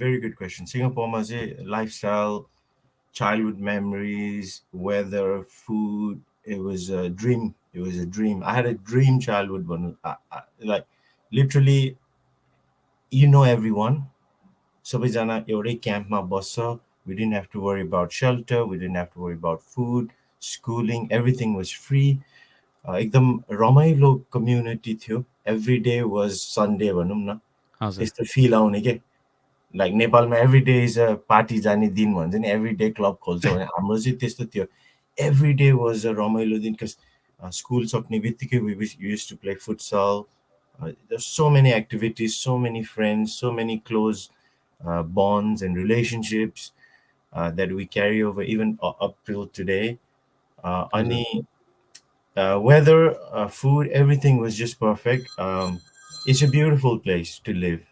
Very good question. Singaporeमा चाहिँ lifestyle, childhood memories, weather, food. It was a dream. It was a dream. I had a dream childhood. Like literally, you know everyone. सबैजना एउटै क्याम्पमा बस्छ. We didn't have to worry about shelter. We didn't have to worry about food, schooling. Everything was free. एकदम रमाइलो community थियो. Every day was Sunday भनौँ न. हजुर त्यस्तो फिल आउने के. लाइक नेपालमा every day is a party जाने दिन भन्छ नि, एभ्री डे क्लब खोल्छ भने हाम्रो चाहिँ त्यस्तो थियो. एभ्री डे वाज अ रमाइलो दिन. स्कुल सक्ने बित्तिकै we used to play futsal. So many activities, so many friends, so many close bonds and relationships that we carry over even up till today. हजुर Ani weather, food, everything was just perfect. It's a beautiful place to live.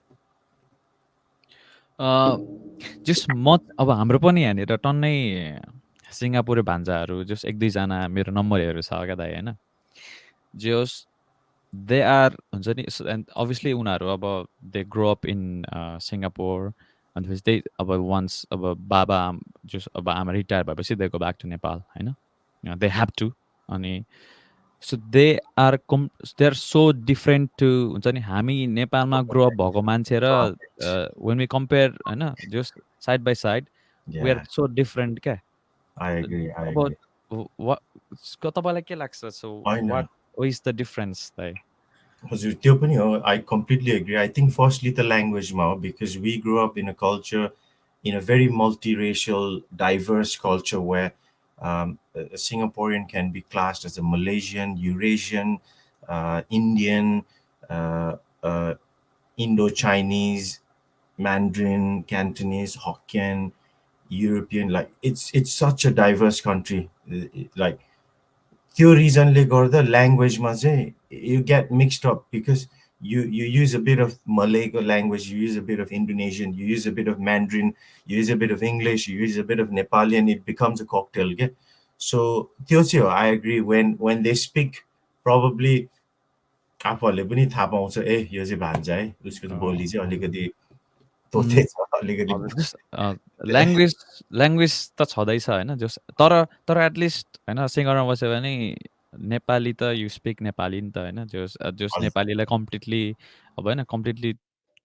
जस म अब हाम्रो पनि यहाँनिर टन्नै सिङ्गापुरे भान्जाहरू जस 1-2 जना मेरो नम्बरहरू छ क्या दाइ होइन. जस दे आर हुन्छ नि. एन्ड अभियसली उनीहरू अब they grow up in Singapore. अन्त फेरि त्यही अब वान्स अब बाबा जस अब आमा रिटायर भएपछि they go back to Nepal होइन. They have to. अनि so they are so different too हुन्छ नि. हामी नेपालमा ग्रो अप भएको मान्छे र वेन वी कम्पेयर होइन जस side by side we are Yeah, so different क्या. I agree. I अब agree. तपाईँलाई के लाग्छ? So I know. What is the difference दाइ? हजुर त्यो पनि हो. I completely agree. I think firstly the language ma, because we grew up in a culture, in a very multiracial, diverse culture where a Singaporean can be classed as a Malaysian, Eurasian, Indian, uh, uh, Indo-Chinese, Mandarin, Cantonese, Hokkien, European. Like it's such a diverse country. Like त्यो रिजनले गर्दा ल्याङ्ग्वेजमा चाहिँ you get mixed up because you use a bit of Malay language, you use a bit of Indonesian, you use a bit of Mandarin, you use a bit of English, you use a bit of Nepali, and it becomes a cocktail. Okay? So त्यो चाहिँ हो. I agree. When they speak, probably आफूहरूले पनि थाहा पाउँछ ए यो चाहिँ भान्जा है, उसको चाहिँ बोली चाहिँ अलिकति तोते छ, अलिकति जस ल्याङ्ग्वेज ल्याङ्ग्वेज त छँदैछ होइन. जस तर एटलिस्ट होइन सिङ्गरमा बस्यो भने नेपाली त यु स्पिक नेपाली नि त होइन. जस जस नेपालीलाई कम्प्लिटली अब होइन कम्प्लिटली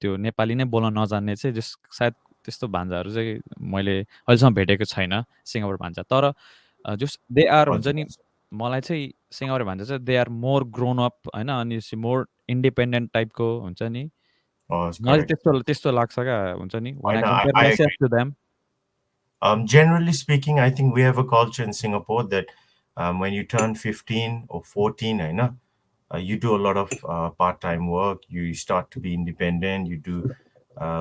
त्यो नेपाली नै बोल्न नजान्ने चाहिँ जस सायद त्यस्तो भान्जाहरू चाहिँ मैले अहिलेसम्म भेटेको छैन सिङ्गापुर भान्जा. तर जस दे आर हुन्छ नि. मलाई चाहिँ सिङ्गापुर भान्जा चाहिँ they are more grown up होइन. अनि मोर इन्डिपेन्डेन्ट टाइपको हुन्छ नि. मलाई त्यस्तो त्यस्तो लाग्छ क्या हुन्छ नि. When I compare I myself agree. to them. Generally speaking, I think we have a culture in Singapore that when you turn 15 or 14, I know, you do a lot of part-time work. You start to be independent. You do.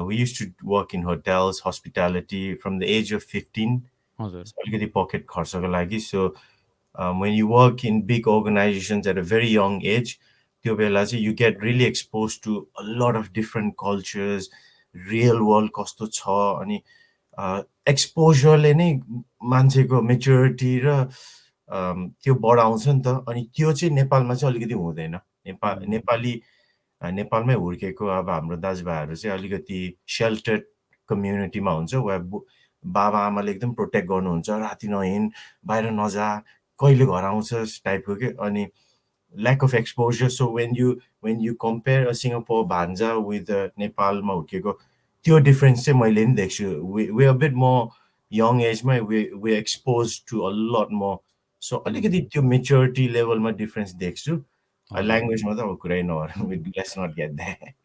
We used to work in hotels, hospitality from the age of 15. हजुर So अलिकति pocket खर्चको लागि. So when you work in big organizations at a very young age, त्यो बेला चाहिँ you get really exposed to a lot of different cultures, real world कस्तो छ. अनि एक्सपोजरले नै मान्छेको मेच्योरिटी र त्यो बढाउँछ नि त. अनि त्यो चाहिँ नेपालमा चाहिँ अलिकति हुँदैन. नेपालमै हुर्केको अब हाम्रो दाजुभाइहरू चाहिँ अलिकति सेल्टर्ड कम्युनिटीमा हुन्छ, वा बाबा आमाले एकदम प्रोटेक्ट गर्नुहुन्छ, राति नहिँड, बाहिर नजा, कहिले घर आउँछस् टाइपको के. अनि lack of exposure. So when you compare a Singapore भान्जा with नेपालमा हुर्केको, त्यो डिफरेन्स चाहिँ मैले नि देख्छु. we a bit more young age मा we exposed to a lot more. So अलिकति त्यो मेच्योरिटी लेभलमा डिफरेन्स देख्छु. ल्याङ्ग्वेजमा त अब कुरै नगरौँ. Let's not get there.